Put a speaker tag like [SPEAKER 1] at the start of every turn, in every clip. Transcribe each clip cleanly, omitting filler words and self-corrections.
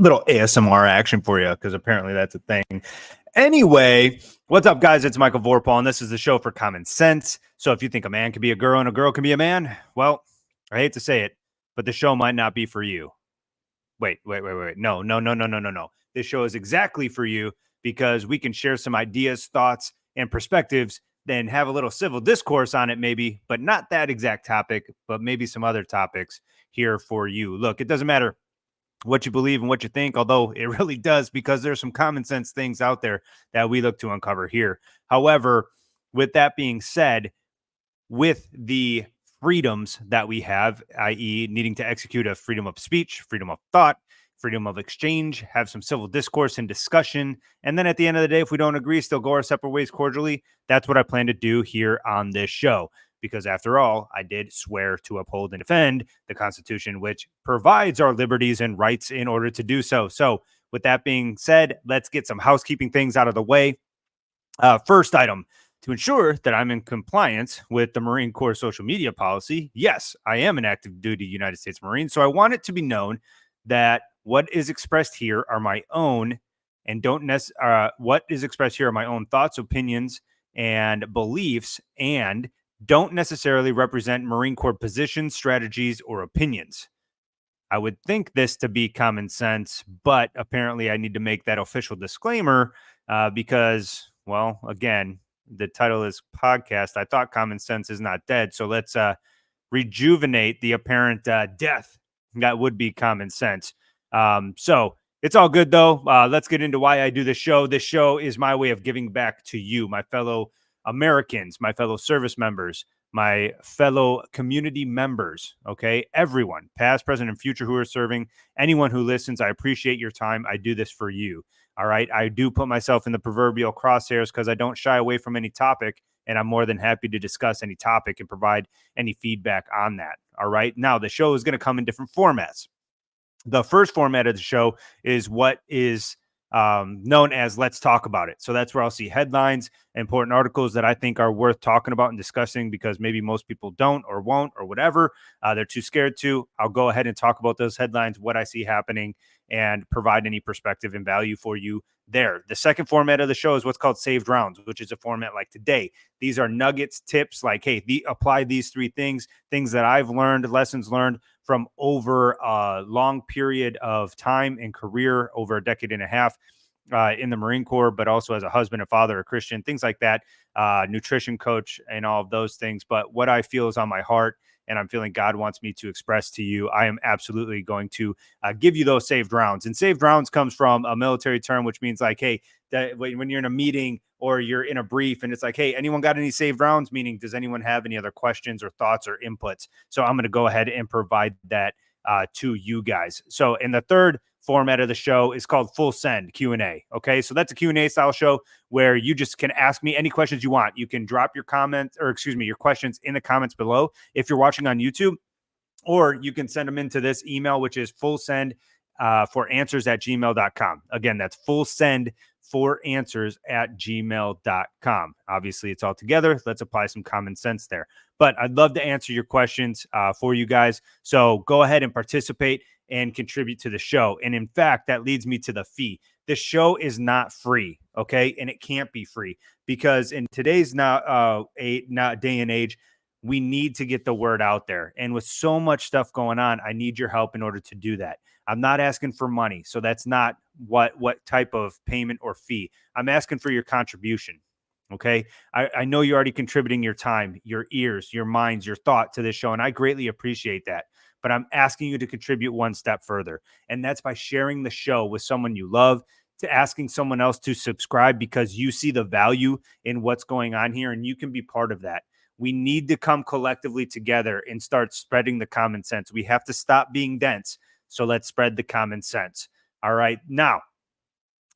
[SPEAKER 1] Little ASMR action for you because apparently that's a thing. Anyway, what's up, guys? It's Michael Vorpal, and this is the show for common sense. So if you think a man can be a girl and a girl can be a man, well, I hate to say it, but the show might not be for you. Wait. No. This show is exactly for you because we can share some ideas, thoughts, and perspectives, then have a little civil discourse on it, maybe, but not that exact topic, but maybe some other topics here for you. Look, it doesn't matter what you believe and what you think, although it really does, because there's some common sense things out there that we look to uncover here. However, with that being said, with the freedoms that we have, i.e., needing to execute a freedom of speech, freedom of thought, freedom of exchange, have some civil discourse and discussion. And then at the end of the day, if we don't agree, still go our separate ways cordially. That's what I plan to do here on this show. Because after all, I did swear to uphold and defend the Constitution, which provides our liberties and rights in order to do so. So, with that being said, let's get some housekeeping things out of the way. First item, to ensure that I'm in compliance with the Marine Corps social media policy, yes, I am an active duty United States Marine. So I want it to be known that what is expressed here are my own and what is expressed here are my own thoughts, opinions, and beliefs, and don't necessarily represent Marine Corps positions, strategies, or opinions. I would think this to be common sense, but apparently I need to make that official disclaimer because, well, again, the title is podcast. I thought common sense is not dead. So let's rejuvenate the apparent death that would be common sense. So it's all good, though. Let's get into why I do this show. This show is my way of giving back to you, my fellow Americans, my fellow service members, my fellow community members, okay? Everyone, past, present, and future who are serving, anyone who listens, I appreciate your time. I do this for you, all right? I do put myself in the proverbial crosshairs because I don't shy away from any topic, and I'm more than happy to discuss any topic and provide any feedback on that, all right? Now, the show is going to come in different formats. The first format of the show is what is known as Let's Talk About It. So that's where I'll see headlines, important articles that I think are worth talking about and discussing because maybe most people don't or won't or whatever. They're too scared to. I'll go ahead and talk about those headlines, what I see happening, and provide any perspective and value for you there. The second format of the show is what's called Saved Rounds, which is a format like today. These are nuggets, tips like, hey, apply these three things that I've learned, lessons learned from over a long period of time and career, over a decade and a half in the Marine Corps, but also as a husband, a father, a Christian, things like that, nutrition coach, and all of those things. But what I feel is on my heart and I'm feeling God wants me to express to you, I am absolutely going to give you those saved rounds. And saved rounds comes from a military term, which means like, hey, that when you're in a meeting or you're in a brief and it's like, hey, anyone got any saved rounds? Meaning, does anyone have any other questions or thoughts or inputs? So I'm going to go ahead and provide that to you guys. So in the third format of the show is called Full Send Q&A. Okay, so that's a Q&A style show where you just can ask me any questions you want. You can drop your comments your questions in the comments below if you're watching on YouTube, or you can send them into this email, which is fullsend for answers at gmail.com. Again, that's fullsend for answers at gmail.com. Obviously, it's all together. Let's apply some common sense there. But I'd love to answer your questions for you guys. So go ahead and participate and contribute to the show. And in fact, that leads me to the fee. The show is not free, okay? And it can't be free because in today's day and age, we need to get the word out there. And with so much stuff going on, I need your help in order to do that. I'm not asking for money. So that's not what type of payment or fee. I'm asking for your contribution. Okay. I know you're already contributing your time, your ears, your minds, your thought to this show. And I greatly appreciate that. But I'm asking you to contribute one step further. And that's by sharing the show with someone you love, to asking someone else to subscribe because you see the value in what's going on here and you can be part of that. We need to come collectively together and start spreading the common sense. We have to stop being dense. So let's spread the common sense. All right. Now,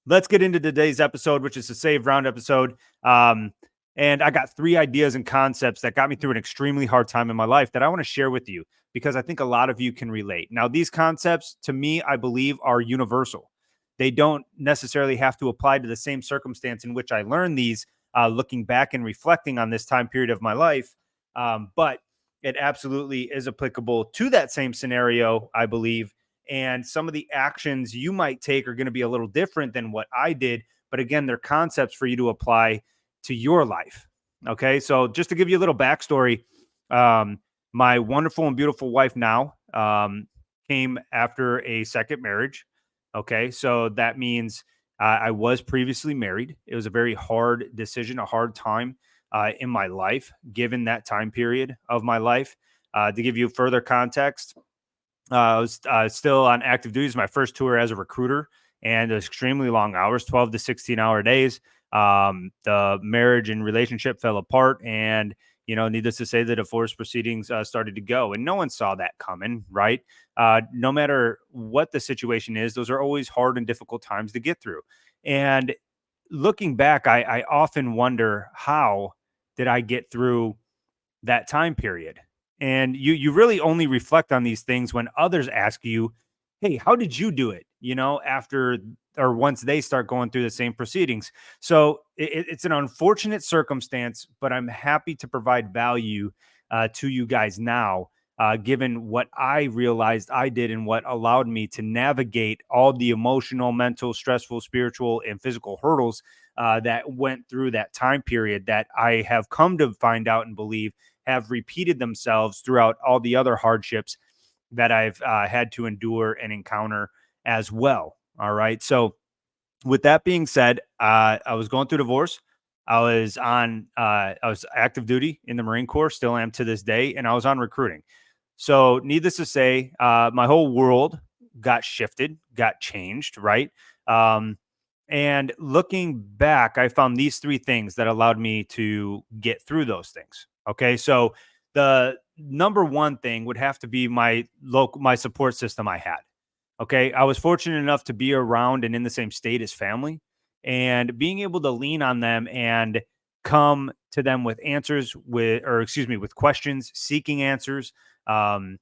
[SPEAKER 1] let's get into today's episode, which is a Save Round episode. And I got 3 ideas and concepts that got me through an extremely hard time in my life that I want to share with you because I think a lot of you can relate. Now, these concepts, to me, I believe are universal. They don't necessarily have to apply to the same circumstance in which I learned these, looking back and reflecting on this time period of my life. But it absolutely is applicable to that same scenario, I believe, And some of the actions you might take are going to be a little different than what I did. But again, they're concepts for you to apply to your life. Okay. So just to give you a little backstory, um, my wonderful and beautiful wife now came after a second marriage. Okay. So that means I was previously married. It was a very hard decision, a hard time in my life, given that time period of my life. To give you further context, I was still on active duty. It's my first tour as a recruiter, and it was extremely long hours, 12 to 16-hour days. The marriage and relationship fell apart, and needless to say, the divorce proceedings started to go, and no one saw that coming, right? No matter what the situation is, those are always hard and difficult times to get through. And looking back, I often wonder, how did I get through that time period? And you really only reflect on these things when others ask you, "Hey, how did you do it?" After or once they start going through the same proceedings. So it's an unfortunate circumstance, but I'm happy to provide value to you guys now, given what I realized I did and what allowed me to navigate all the emotional, mental, stressful, spiritual, and physical hurdles that went through that time period, that I have come to find out and believe have repeated themselves throughout all the other hardships that I've had to endure and encounter as well. All right. So, with that being said, I was going through divorce. I was active duty in the Marine Corps, still am to this day, and I was on recruiting. So, needless to say, my whole world got shifted, got changed, right? Um, and looking back, I found these three things that allowed me to get through those things. Okay. So, the number one thing would have to be my support system I had. Okay. I was fortunate enough to be around and in the same state as family, and being able to lean on them and come to them with answers, with questions, seeking answers, um,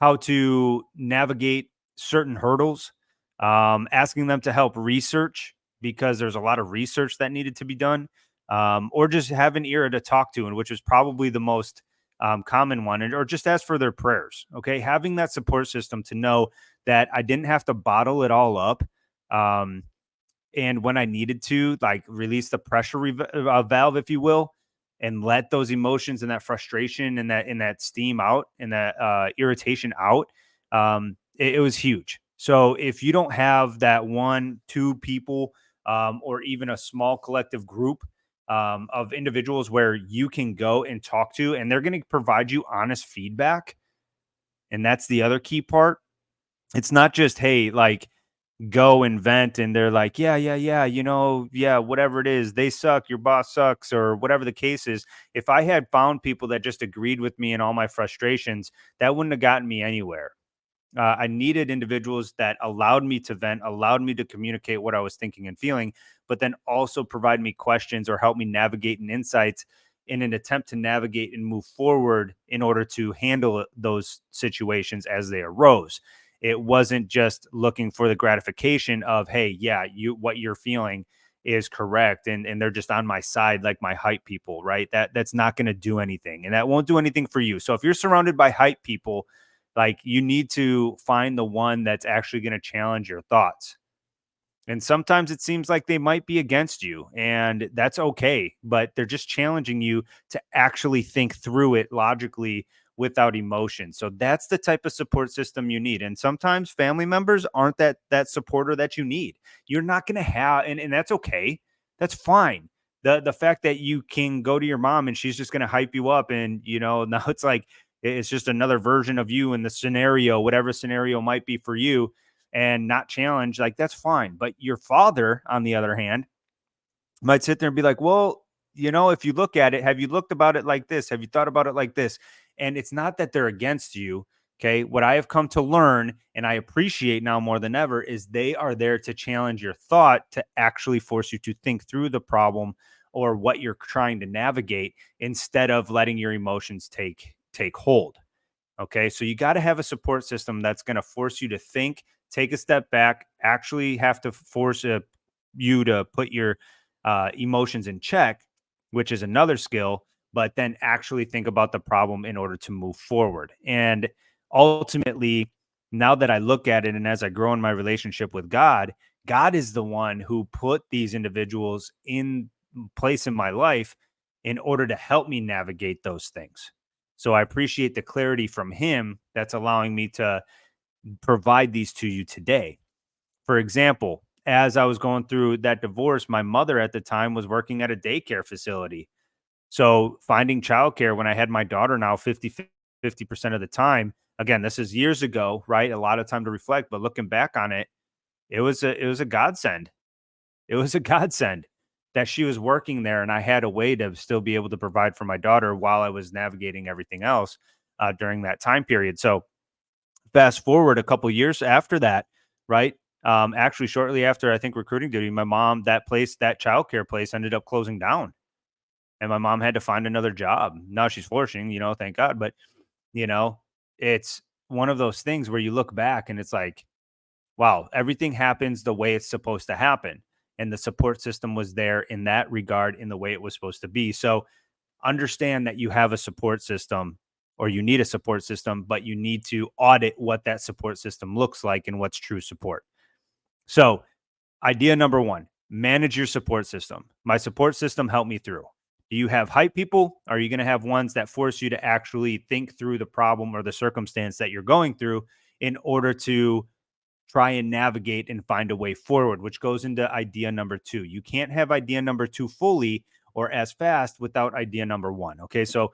[SPEAKER 1] how to navigate certain hurdles, asking them to help research because there's a lot of research that needed to be done, or just have an ear to talk to, and which is probably the most common one, or just ask for their prayers. Okay, having that support system to know that I didn't have to bottle it all up. Um, and when I needed to, like, release the pressure valve, if you will, and let those emotions and that frustration and that steam out and that irritation out, it was huge. So if you don't have that one, two people, or even a small collective group of individuals where you can go and talk to, and they're going to provide you honest feedback, and that's the other key part. It's not just, hey, like, go and vent, and they're like, yeah, yeah, yeah, yeah, whatever it is, they suck, your boss sucks, or whatever the case is. If I had found people that just agreed with me and all my frustrations, that wouldn't have gotten me anywhere. I needed individuals that allowed me to vent, allowed me to communicate what I was thinking and feeling, but then also provide me questions or help me navigate and insights in an attempt to navigate and move forward in order to handle those situations as they arose. It wasn't just looking for the gratification of, hey, yeah, what you're feeling is correct, and they're just on my side like my hype people, right? That's not going to do anything, and that won't do anything for you. So if you're surrounded by hype people, like, you need to find the one that's actually going to challenge your thoughts. And sometimes it seems like they might be against you, and that's okay, but they're just challenging you to actually think through it logically without emotion. So that's the type of support system you need. And sometimes family members aren't that supporter that you need. You're not going to have, and that's okay. That's fine. The fact that you can go to your mom and she's just going to hype you up, and now it's like it's just another version of you in the scenario, whatever scenario might be for you, and not challenge, like, that's fine. But your father, on the other hand, might sit there and be like, well, if you look at it, have you looked about it like this? Have you thought about it like this? And it's not that they're against you. Okay. What I have come to learn, and I appreciate now more than ever, is they are there to challenge your thought, to actually force you to think through the problem or what you're trying to navigate, instead of letting your emotions take hold. Okay. So you got to have a support system that's going to force you to think, take a step back, actually have to force you to put your emotions in check, which is another skill, but then actually think about the problem in order to move forward. And ultimately, Now that I look at it and as I grow in my relationship with God, God is the one who put these individuals in place in my life in order to help me navigate those things. So I appreciate the clarity from him that's allowing me to provide these to you today. For example, as I was going through that divorce, my mother at the time was working at a daycare facility. So finding childcare when I had my daughter now 50% of the time. Again, this is years ago, right? A lot of time to reflect, but looking back on it, it was a godsend. It was a godsend that she was working there and I had a way to still be able to provide for my daughter while I was navigating everything else during that time period. So fast forward a couple years after that, right? Actually, shortly after I think recruiting duty, my mom, that childcare place ended up closing down and my mom had to find another job. Now she's flourishing, thank God. But, you know, it's one of those things where you look back and it's like, wow, everything happens the way it's supposed to happen. And the support system was there in that regard in the way it was supposed to be. So understand that you have a support system or you need a support system, but you need to audit what that support system looks like and what's true support. So idea number one, manage your support system. My support system helped me through. Do you have hype people? Are you going to have ones that force you to actually think through the problem or the circumstance that you're going through in order to try and navigate and find a way forward, which goes into idea number two. You can't have idea number two fully or as fast without idea number one. Okay. So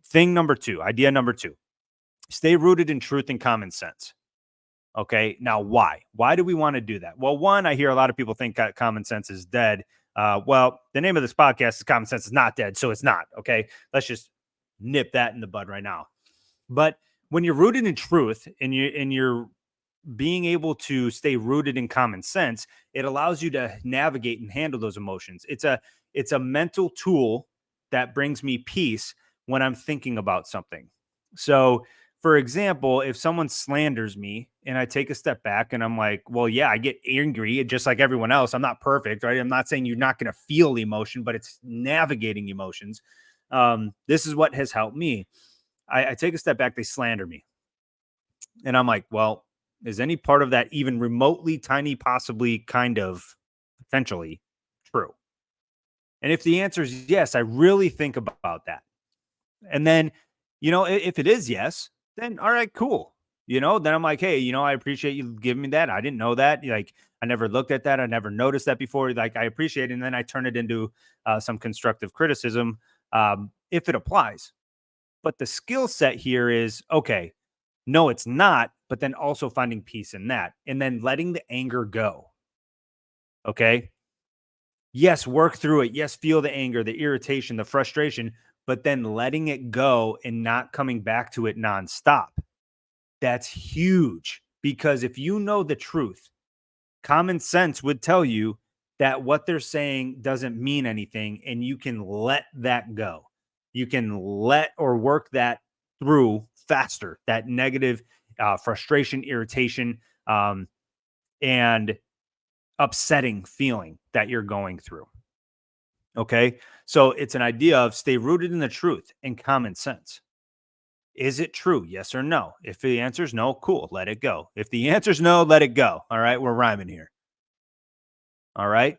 [SPEAKER 1] thing number two, idea number two, stay rooted in truth and common sense. Okay. Now, why? Why do we want to do that? Well, one, I hear a lot of people think that common sense is dead. Well, the name of this podcast is Common Sense is Not Dead. So it's not. Okay. Let's just nip that in the bud right now. But when you're rooted in truth and you're being able to stay rooted in common sense, it allows you to navigate and handle those emotions. It's a mental tool that brings me peace when I'm thinking about something. So, for example, if someone slanders me and I take a step back and I'm like, well, yeah, I get angry just like everyone else. I'm not perfect, right? I'm not saying you're not going to feel emotion, but it's navigating emotions. This is what has helped me. I take a step back, they slander me. And I'm like, well, is any part of that even remotely tiny, possibly kind of potentially true? And if the answer is yes, I really think about that. And then, if it is yes, then all right, cool. Then I'm like, hey, I appreciate you giving me that. I didn't know that. Like, I never looked at that. I never noticed that before. Like, I appreciate it. And then I turn it into some constructive criticism if it applies. But the skill set here is okay, no, it's not, but then also finding peace in that and then letting the anger go. Okay. Yes, work through it. Yes, feel the anger, the irritation, the frustration, but then letting it go and not coming back to it nonstop. That's huge because if you know the truth, common sense would tell you that what they're saying doesn't mean anything and you can let that go. You can let or work that through faster, that negative frustration, irritation, and upsetting feeling that you're going through. Okay. So it's an idea of stay rooted in the truth and common sense. Is it true? Yes or no? If the answer is no, cool, let it go. If the answer is no, let it go. All right. We're rhyming here. All right.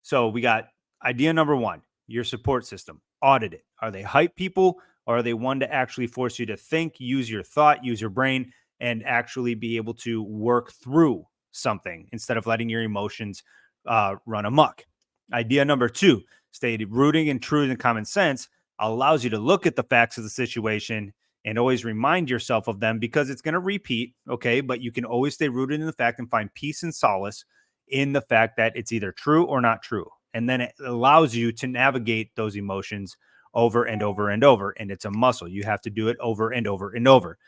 [SPEAKER 1] So we got idea number one, your support system. Audit it. Are they hype people or are they one to actually force you to think, use your thought, use your brain, and actually be able to work through something instead of letting your emotions run amok? Idea number two, stay rooting in truth and common sense allows you to look at the facts of the situation and always remind yourself of them because it's going to repeat. Okay. But you can always stay rooted in the fact and find peace and solace in the fact that it's either true or not true. And then it allows you to navigate those emotions over and over and over. And it's a muscle. You have to do it over and over and over,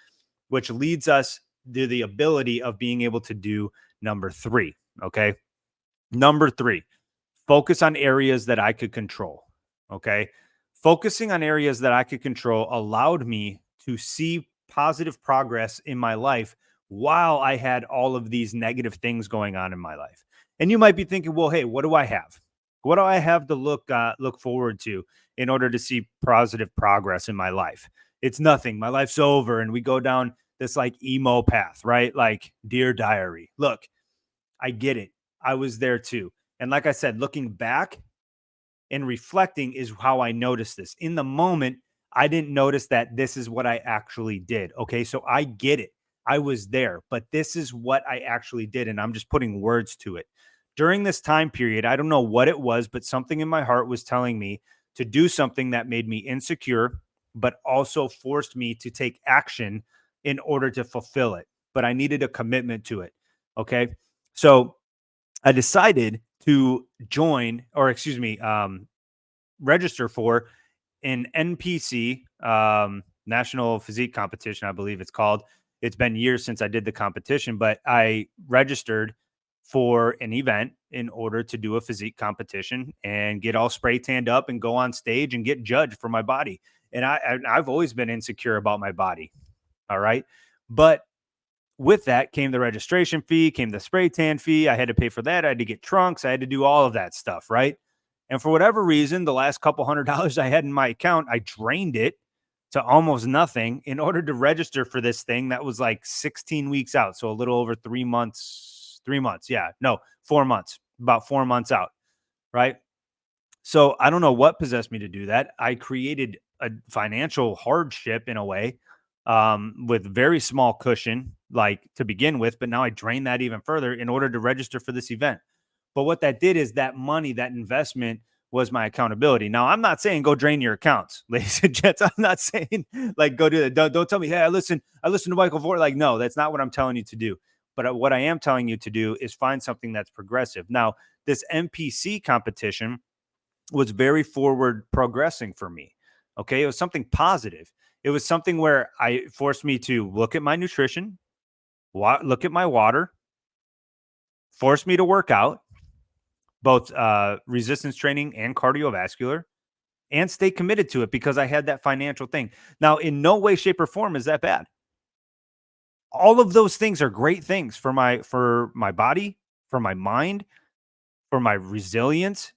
[SPEAKER 1] which leads us to the ability of being able to do number three. Okay. Number three, focus on areas that I could control. Okay. Focusing on areas that I could control allowed me to see positive progress in my life while I had all of these negative things going on in my life. And you might be thinking, well, hey, what do I have? What do I have to look forward to in order to see positive progress in my life? It's nothing. My life's over, and we go down this like emo path, right? Like Dear Diary. Look, I get it. I was there too. And like I said, looking back and reflecting is how I noticed this. In the moment, I didn't notice that this is what I actually did. Okay. So I get it. I was there, but this is what I actually did. And I'm just putting words to it. During this time period, I don't know what it was, but something in my heart was telling me to do something that made me insecure, but also forced me to take action in order to fulfill it. But I needed a commitment to it. Okay. So I decided to join, or excuse me, register for an NPC, National Physique Competition, I believe it's called. It's been years since I did the competition, but I registered for an event in order to do a physique competition and get all spray tanned up and go on stage and get judged for my body. And I've always been insecure about my body. All right. But with that came the registration fee, came the spray tan fee. I had to pay for that. I had to get trunks. I had to do all of that stuff, right? And for whatever reason, the last couple $100 I had in my account, I drained it to almost nothing in order to register for this thing that was like 16 weeks out. So a little over 3 months, 3 months. Yeah, no, 4 months, about 4 months out, right? So I don't know what possessed me to do that. I created a financial hardship in a way, with very small cushion, like to begin with, but now I drain that even further in order to register for this event. But what that did is that money, that investment was my accountability. Now, I'm not saying go drain your accounts, ladies and gents. I'm not saying like go do that. Don't tell me, hey, I listen to Michael Ford. Like, no, that's not what I'm telling you to do. But what I am telling you to do is find something that's progressive. Now, this NPC competition was very forward progressing for me. Okay. It was something positive. It was something where I forced me to look at my nutrition, look at my water, forced me to work out, both resistance training and cardiovascular, and stay committed to it because I had that financial thing. Now, in no way, shape, or form is that bad. All of those things are great things for my body, for my mind, for my resilience.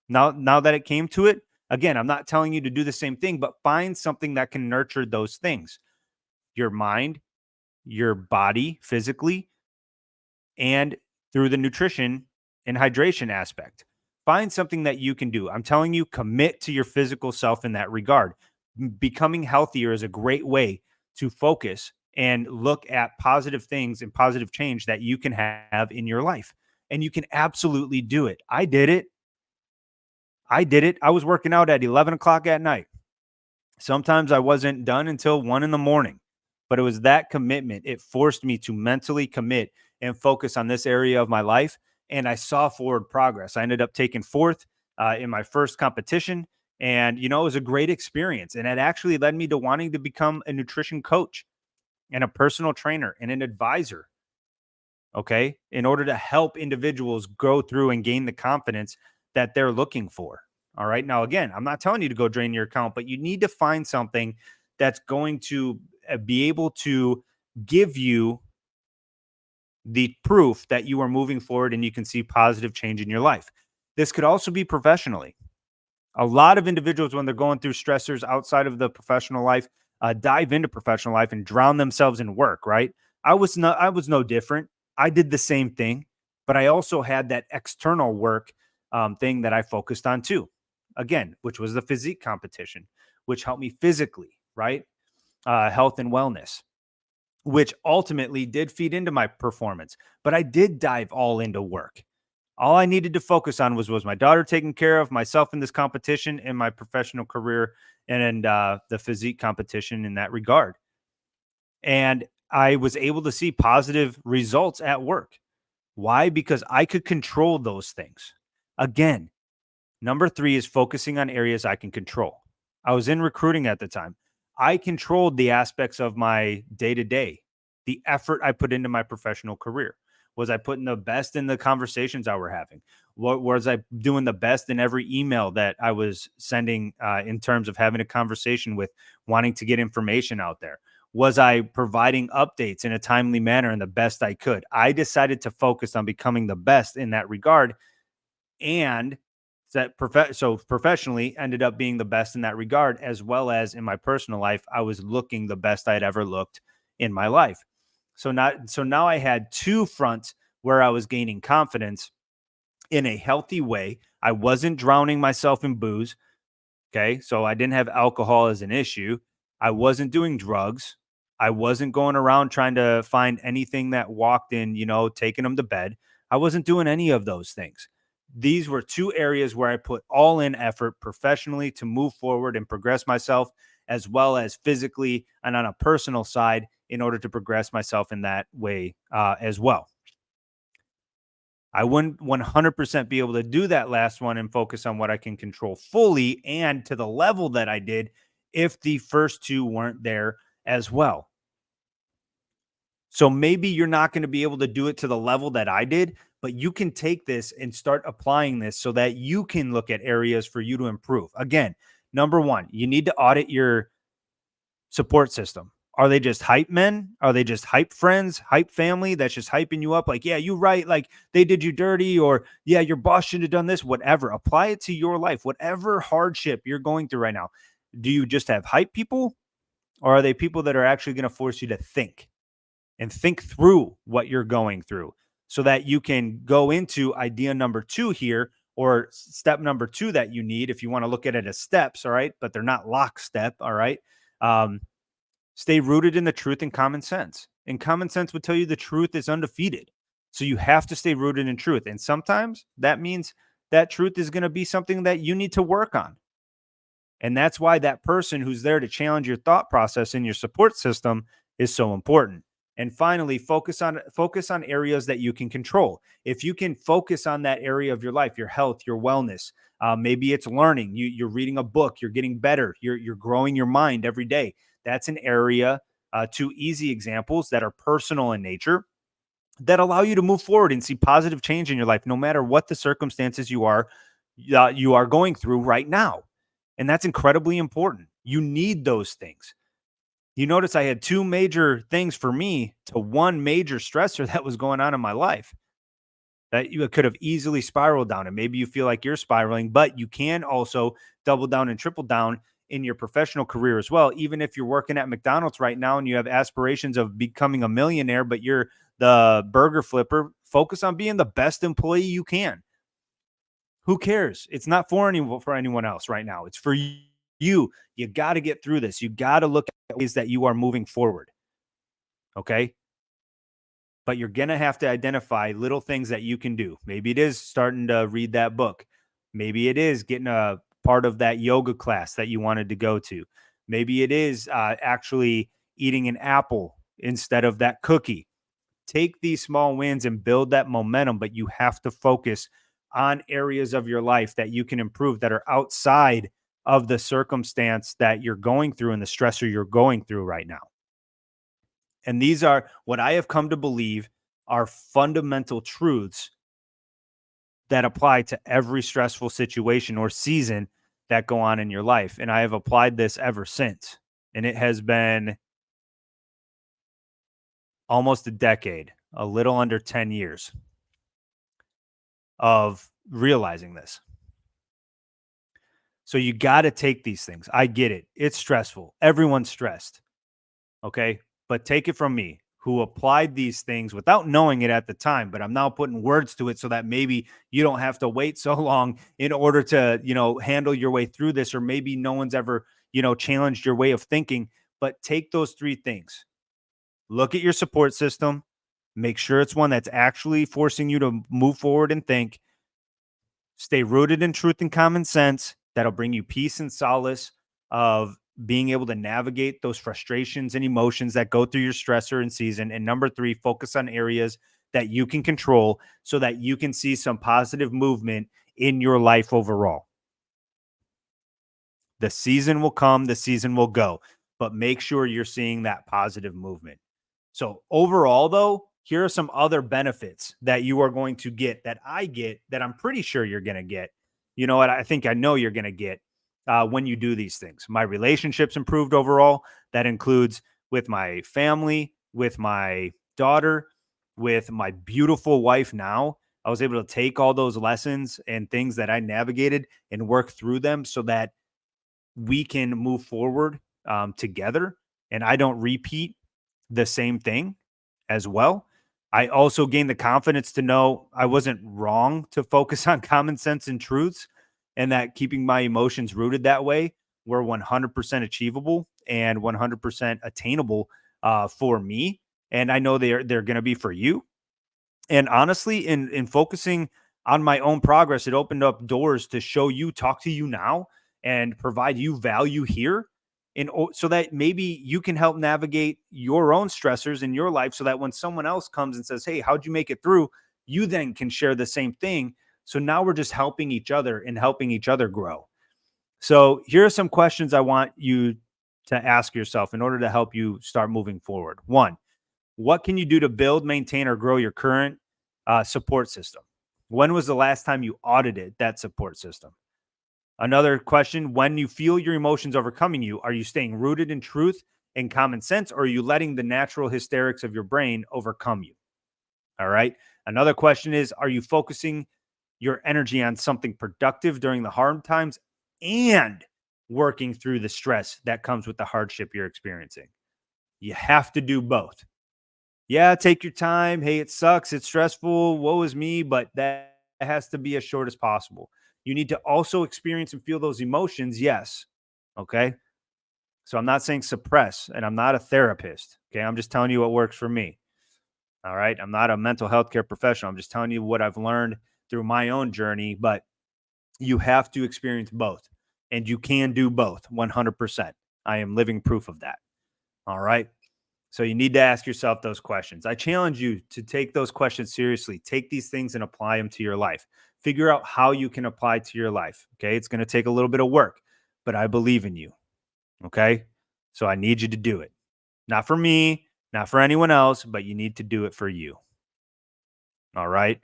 [SPEAKER 1] Now that it came to it, again, I'm not telling you to do the same thing, but find something that can nurture those things. Your mind, your body physically, and through the nutrition and hydration aspect. Find something that you can do. I'm telling you, commit to your physical self in that regard. Becoming healthier is a great way to focus and look at positive things and positive change that you can have in your life. And you can absolutely do it. I did it. I did it. I was working out at 11 o'clock at night. Sometimes I wasn't done until 1 in the morning, but it was that commitment. It forced me to mentally commit and focus on this area of my life. And I saw forward progress. I ended up taking fourth in my first competition. And, it was a great experience. And it actually led me to wanting to become a nutrition coach and a personal trainer and an advisor. Okay. In order to help individuals go through and gain the confidence that they're looking for. All right. Now, again, I'm not telling you to go drain your account, but you need to find something that's going to be able to give you the proof that you are moving forward and you can see positive change in your life. This could also be professionally. A lot of individuals, when they're going through stressors outside of the professional life, dive into professional life and drown themselves in work. Right? I was no different. I did the same thing, but I also had that external work thing that I focused on too. Again, which was the physique competition, which helped me physically, right? Health and wellness, which ultimately did feed into my performance. But I did dive all into work. All I needed to focus on was my daughter taken care of, myself in this competition, and my professional career and the physique competition in that regard. And I was able to see positive results at work. Why? Because I could control those things. Again, number three is focusing on areas I can control. I was in recruiting at the time. I controlled the aspects of my day to day, the effort I put into my professional career. Was I putting the best in the conversations I were having? What was I doing the best in every email that I was sending in terms of having a conversation with, wanting to get information out there? Was I providing updates in a timely manner and the best I could? I decided to focus on becoming the best in that regard, and so professionally ended up being the best in that regard, as well as in my personal life, I was looking the best I'd ever looked in my life. So now I had two fronts where I was gaining confidence in a healthy way. I wasn't drowning myself in booze. Okay. So I didn't have alcohol as an issue. I wasn't doing drugs. I wasn't going around trying to find anything that walked in, taking them to bed. I wasn't doing any of those things. These were two areas where I put all in effort professionally to move forward and progress myself, as well as physically and on a personal side in order to progress myself in that way as well. I wouldn't 100% be able to do that last one and focus on what I can control fully and to the level that I did if the first two weren't there as well. So maybe you're not going to be able to do it to the level that I did, but you can take this and start applying this so that you can look at areas for you to improve. Again, number one, you need to audit your support system. Are they just hype men? Are they just hype friends, hype family that's just hyping you up? Like, yeah, you right. Like they did you dirty, or yeah, your boss should have done this, whatever. Apply it to your life, whatever hardship you're going through right now. Do you just have hype people, or are they people that are actually going to force you to think and think through what you're going through so that you can go into idea number two here, or step number two that you need if you want to look at it as steps? All right. But they're not lockstep. All right. Um, Stay rooted in the truth and common sense. And common sense would tell you the truth is undefeated. So you have to stay rooted in truth. And sometimes that means that truth is going to be something that you need to work on. And that's why that person who's there to challenge your thought process in your support system is so important. And finally, focus on areas that you can control. If you can focus on that area of your life, your health, your wellness, maybe it's learning. You're reading a book, you're getting better, you're growing your mind every day. That's an area. Two easy examples that are personal in nature that allow you to move forward and see positive change in your life, no matter what the circumstances you are going through right now. And that's incredibly important. You need those things. You notice I had two major things for me to one major stressor that was going on in my life that you could have easily spiraled down. And maybe you feel like you're spiraling, but you can also double down and triple down in your professional career as well. Even if you're working at McDonald's right now and you have aspirations of becoming a millionaire, but you're the burger flipper, focus on being the best employee you can. Who cares? It's not for anyone else right now. It's for you. You got to get through this. You got to look at ways that you are moving forward. Okay. But you're going to have to identify little things that you can do. Maybe it is starting to read that book. Maybe it is getting a part of that yoga class that you wanted to go to. Maybe it is actually eating an apple instead of that cookie. Take these small wins and build that momentum, but you have to focus on areas of your life that you can improve that are outside of the circumstance that you're going through and the stressor you're going through right now. And these are what I have come to believe are fundamental truths that apply to every stressful situation or season that go on in your life. And I have applied this ever since. And it has been almost a decade, a little under 10 years of realizing this. So you got to take these things. I get it. It's stressful. Everyone's stressed. Okay. But take it from me, who applied these things without knowing it at the time. But I'm now putting words to it so that maybe you don't have to wait so long in order to, handle your way through this, or maybe no one's ever, challenged your way of thinking. But take those three things. Look at your support system. Make sure it's one that's actually forcing you to move forward and think. Stay rooted in truth and common sense. That'll bring you peace and solace of being able to navigate those frustrations and emotions that go through your stressor and season. And number three, focus on areas that you can control so that you can see some positive movement in your life overall. The season will come, the season will go, but make sure you're seeing that positive movement. So overall, though, here are some other benefits that you are going to get that I get that I'm pretty sure you're going to get. You know what? I think I know you're going to get when you do these things. My relationships improved overall. That includes with my family, with my daughter, with my beautiful wife now. I was able to take all those lessons and things that I navigated and work through them so that we can move forward together and I don't repeat the same thing as well. I also gained the confidence to know I wasn't wrong to focus on common sense and truths, and that keeping my emotions rooted that way were 100% achievable and 100% attainable for me. And I know they're going to be for you. And honestly, in focusing on my own progress, it opened up doors to show you, talk to you now, and provide you value here. So that maybe you can help navigate your own stressors in your life so that when someone else comes and says, "Hey, how'd you make it through?" you then can share the same thing. So now we're just helping each other and helping each other grow. So here are some questions I want you to ask yourself in order to help you start moving forward. One, what can you do to build, maintain, or grow your current support system? When was the last time you audited that support system? Another question, when you feel your emotions overcoming you, are you staying rooted in truth and common sense, or are you letting the natural hysterics of your brain overcome you? All right. Another question is, are you focusing your energy on something productive during the hard times and working through the stress that comes with the hardship you're experiencing? You have to do both. Yeah, take your time. Hey, it sucks. It's stressful. Woe is me, but that has to be as short as possible. You need to also experience and feel those emotions. Yes. Okay. So I'm not saying suppress, and I'm not a therapist. Okay. I'm just telling you what works for me. All right. I'm not a mental health care professional. I'm just telling you what I've learned through my own journey, but you have to experience both, and you can do both 100%. I am living proof of that. All right. So you need to ask yourself those questions. I challenge you to take those questions seriously. Take these things and apply them to your life. Figure out how you can apply to your life. Okay. It's going to take a little bit of work, but I believe in you. Okay. So I need you to do it. Not for me, not for anyone else, but you need to do it for you. All right.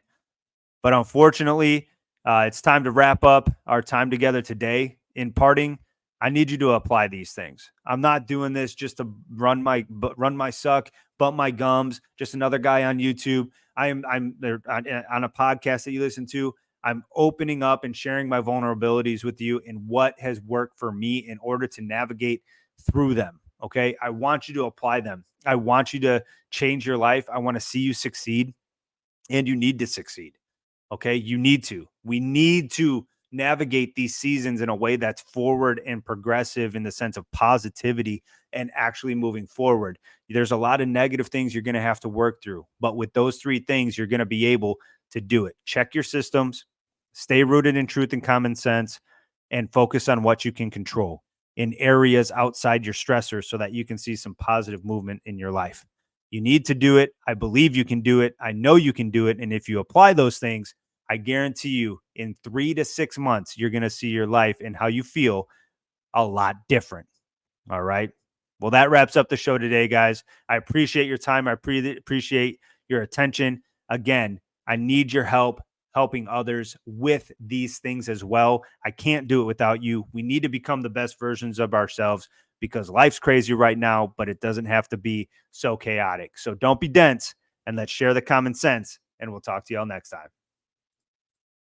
[SPEAKER 1] But unfortunately, it's time to wrap up our time together today. In parting, I need you to apply these things. I'm not doing this just to run my suck, bump my gums. Just another guy on YouTube. I'm there on a podcast that you listen to. I'm opening up and sharing my vulnerabilities with you and what has worked for me in order to navigate through them. Okay, I want you to apply them. I want you to change your life. I want to see you succeed, and you need to succeed. Okay. You need to. We need to navigate these seasons in a way that's forward and progressive in the sense of positivity and actually moving forward. There's a lot of negative things you're going to have to work through, but with those three things, you're going to be able to do it. Check your systems, stay rooted in truth and common sense, and focus on what you can control in areas outside your stressors so that you can see some positive movement in your life. You need to do it. I believe you can do it. I know you can do it. And if you apply those things, I guarantee you in 3 to 6 months, you're going to see your life and how you feel a lot different. All right. Well, that wraps up the show today, guys. I appreciate your time. I appreciate your attention. Again, I need your help helping others with these things as well. I can't do it without you. We need to become the best versions of ourselves because life's crazy right now, but it doesn't have to be so chaotic. So don't be dense, and let's share the common sense. And we'll talk to y'all next time.